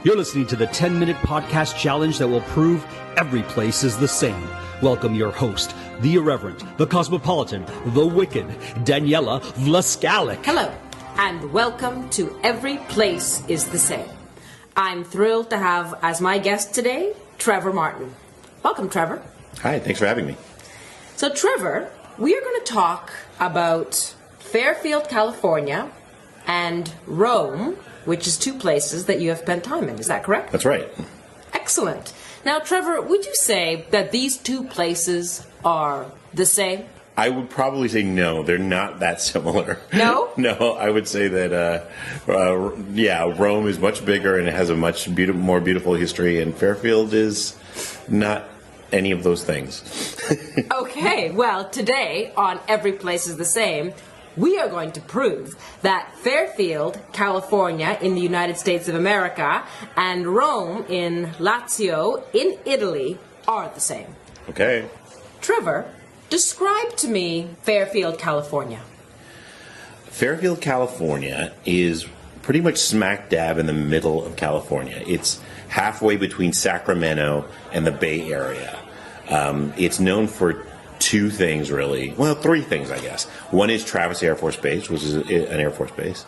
You're listening to the 10-minute podcast challenge that will prove every place is the same. Welcome your host, the irreverent, the cosmopolitan, the wicked, Daniela Vlaskalic. Hello, and welcome to Every Place Is The Same. I'm thrilled to have as my guest today, Trevor Martin. Welcome, Trevor. Hi, thanks for having me. So, Trevor, we are going to talk about Fairfield, California, and Rome, which is two places that you have spent time in. Is that correct? That's right. Excellent. Now, Trevor, would you say that these two places are the same? I would probably say no, they're not that similar. No? No, I would say that, Rome is much bigger and it has a much more beautiful history, and Fairfield is not any of those things. Okay, well, today on Every Place Is The Same, we are going to prove that Fairfield, California, in the United States of America, and Rome in Lazio, in Italy, are the same. Okay. Trevor, describe to me Fairfield, California. Fairfield, California is pretty much smack dab in the middle of California. It's halfway between Sacramento and the Bay Area. It's known for two things, really. Well, three things, I guess. One is Travis Air Force Base, which is an Air Force base.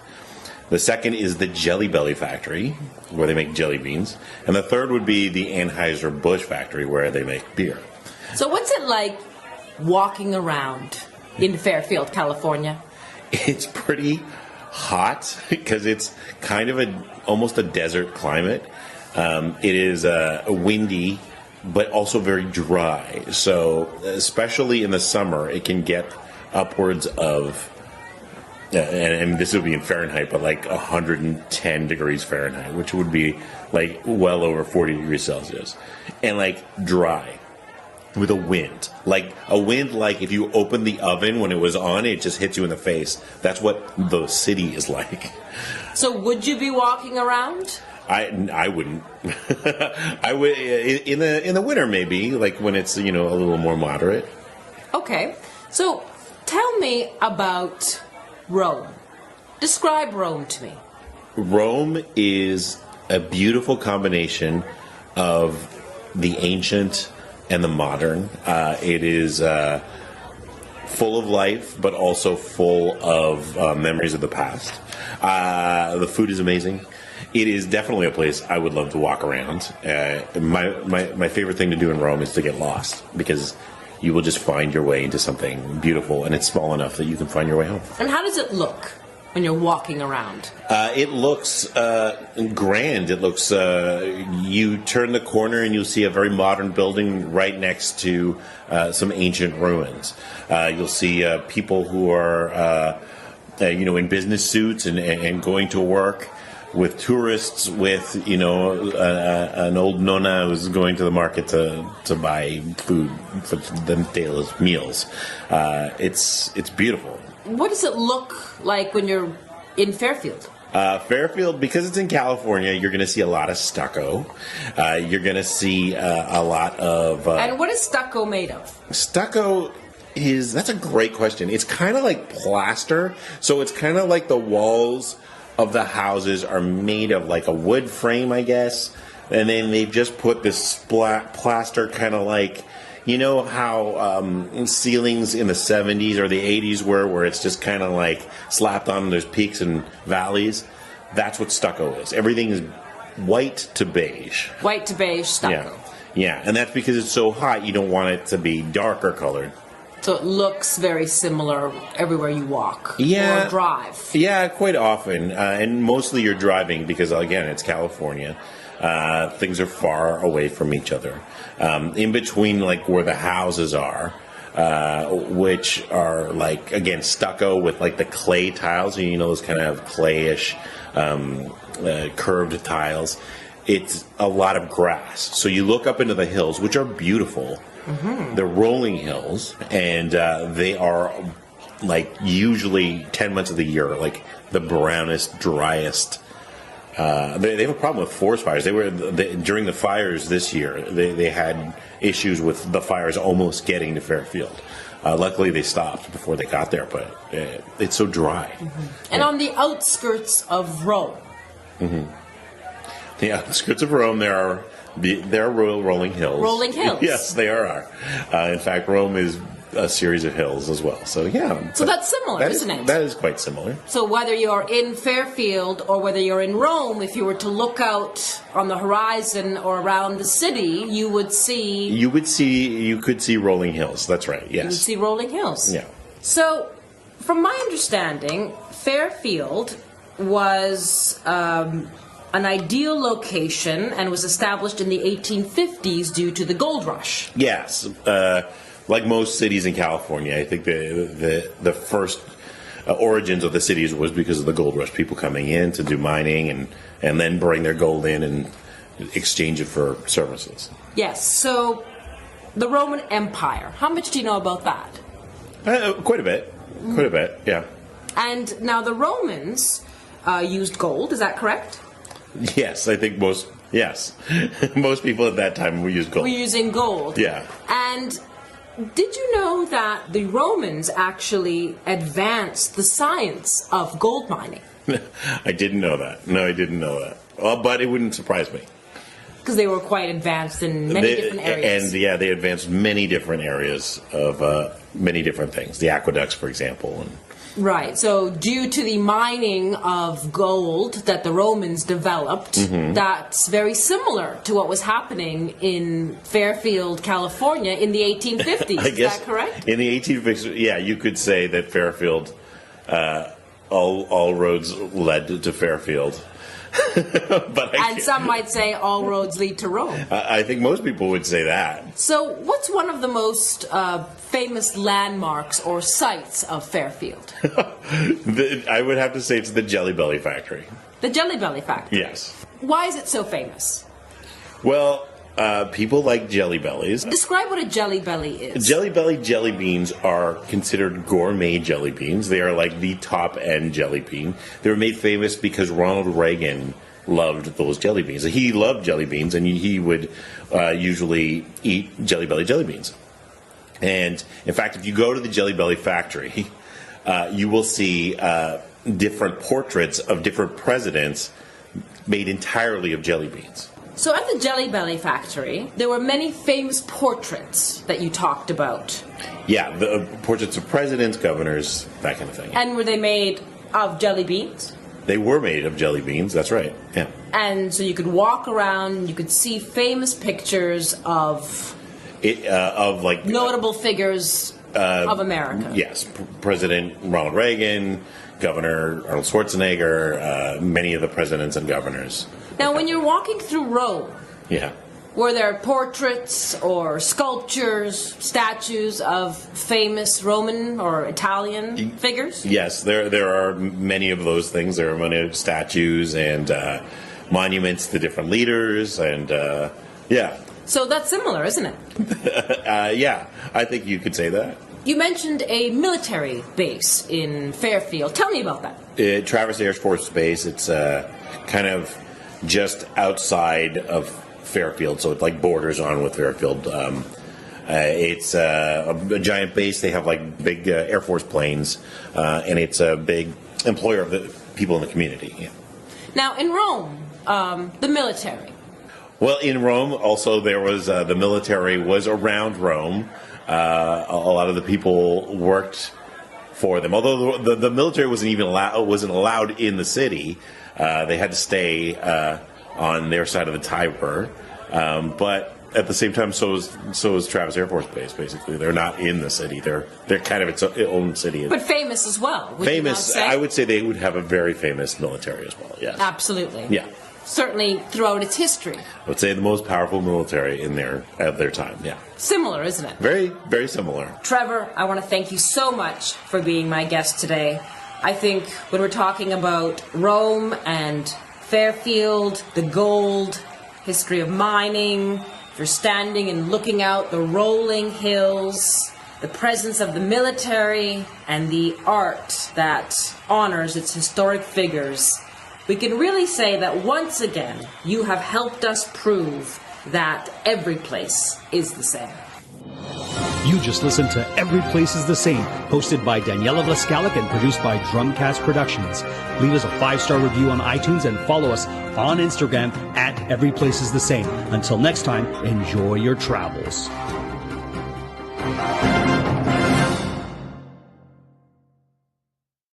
The second is the Jelly Belly factory, where they make jelly beans. And the third would be the Anheuser-Busch factory, where they make beer. So what's it like walking around in Fairfield, California? It's pretty hot because it's kind of almost a desert climate. It is windy, but also very dry. So especially in the summer, it can get upwards of, and this would be in Fahrenheit, but like 110 degrees Fahrenheit, which would be like well over 40 degrees Celsius. And like dry with a wind. Like a wind like if you open the oven when it was on, it just hits you in the face. That's what the city is like. So would you be walking around? I wouldn't. I would in the winter maybe, like when it's a little more moderate. Okay, so tell me about Rome. Describe Rome to me. Rome is a beautiful combination of the ancient and the modern. It is full of life, but also full of memories of the past. The food is amazing. It is definitely a place I would love to walk around. My favorite thing to do in Rome is to get lost, because you will just find your way into something beautiful, and it's small enough that you can find your way home. And how does it look when you're walking around? It looks grand. It looks, you turn the corner and you'll see a very modern building right next to some ancient ruins. You'll see people who are, in business suits and going to work, with tourists, with an old nonna who's going to the market to buy food for the daily meals. It's beautiful. What does it look like when you're in Fairfield? Fairfield, because it's in California, you're going to see a lot of stucco. You're going to see a lot of... and what is stucco made of? Stucco that's a great question. It's kind of like plaster, so it's kind of like the walls of the houses are made of like a wood frame, I guess, and then they've just put this plaster kind of like, how ceilings in the 70s or the 80s were, where it's just kind of like slapped on, there's peaks and valleys. That's what stucco is. Everything is white to beige. White to beige stucco. Yeah, and that's because it's so hot, you don't want it to be darker colored. So it looks very similar everywhere you walk or drive. Yeah, quite often. And mostly you're driving because, again, it's California. Things are far away from each other. In between, like, where the houses are, which are, like, again, stucco with, like, the clay tiles. Those kind of clayish curved tiles. It's a lot of grass. So you look up into the hills, which are beautiful. Mm-hmm. They're rolling hills, and they are like usually 10 months of the year, like the brownest, driest. They have a problem with forest fires. During the fires this year, they had issues with the fires almost getting to Fairfield. Luckily, they stopped before they got there, but it's so dry. Mm-hmm. And on the outskirts of Rome. Mm-hmm. The outskirts of Rome, there are rolling hills. Rolling hills. Yes, they are. In fact, Rome is a series of hills as well. So yeah. So that's similar, isn't it? That is quite similar. So whether you're in Fairfield or whether you're in Rome, if you were to look out on the horizon or around the city, you could see rolling hills. That's right. Yes. You would see rolling hills. Yeah. So, from my understanding, Fairfield was an ideal location and was established in the 1850s due to the gold rush. Yes. Like most cities in California, I think the first origins of the cities was because of the gold rush. People coming in to do mining and then bring their gold in and exchange it for services. Yes. So, the Roman Empire. How much do you know about that? Quite a bit. Quite a bit, yeah. And now the Romans used gold, is that correct? Yes, I think most people at that time used gold. We're using gold. Yeah. And did you know that the Romans actually advanced the science of gold mining? I didn't know that. No, I didn't know that. Well, but it wouldn't surprise me. Because they were quite advanced in many different areas. And they advanced many different areas of many different things. The aqueducts, for example. Right. So due to the mining of gold that the Romans developed, that's very similar to what was happening in Fairfield, California in the 1850s. I guess, is that correct? In the 1850s, yeah, you could say that Fairfield, all roads led to Fairfield. And some might say all roads lead to Rome. I think most people would say that. So what's one of the most famous landmarks or sites of Fairfield? I would have to say it's the Jelly Belly factory. The Jelly Belly factory? Yes. Why is it so famous? Well, people like Jelly Bellies. Describe what a Jelly Belly is. Jelly Belly jelly beans are considered gourmet jelly beans. They are like the top-end jelly bean. They were made famous because Ronald Reagan loved those jelly beans. He loved jelly beans, and he would usually eat Jelly Belly jelly beans. And, in fact, if you go to the Jelly Belly factory, you will see different portraits of different presidents made entirely of jelly beans. So at the Jelly Belly factory, there were many famous portraits that you talked about. Yeah, the portraits of presidents, governors, that kind of thing. And were they made of jelly beans? They were made of jelly beans, that's right, yeah. And so you could walk around and you could see famous pictures of notable figures of America. Yes, President Ronald Reagan, Governor Arnold Schwarzenegger, many of the presidents and governors. Now, when you're walking through Rome, yeah, were there portraits or sculptures, statues of famous Roman or Italian figures? Yes, there are many of those things. There are many statues and monuments to different leaders, and yeah. So that's similar, isn't it? Yeah, I think you could say that. You mentioned a military base in Fairfield. Tell me about that. Travis Air Force Base. It's kind of just outside of Fairfield, so it like borders on with Fairfield. It's a giant base. They have like big Air Force planes, and it's a big employer of the people in the community. Yeah. Now, in Rome, the military. Well, in Rome, also there was the military was around Rome. A lot of the people worked for them. Although the military wasn't allowed in the city, they had to stay on their side of the Tiber. But at the same time, so is Travis Air Force Base. Basically, they're not in the city. They're kind of its own city. But famous as well. Famous. I would say they would have a very famous military as well. Yes. Absolutely. Yeah. Certainly throughout its history. I would say the most powerful military of their time. Yeah. Similar, isn't it? Very, very similar. Trevor, I want to thank you so much for being my guest today. I think when we're talking about Rome and Fairfield, the gold, history of mining, if you're standing and looking out the rolling hills, the presence of the military, and the art that honors its historic figures, we can really say that once again, you have helped us prove that every place is the same. You just listened to Every Place Is The Same, hosted by Daniela Vlaskalic and produced by Drumcast Productions. Leave us a 5-star review on iTunes and follow us on Instagram at Every Place Is The Same. Until next time, enjoy your travels.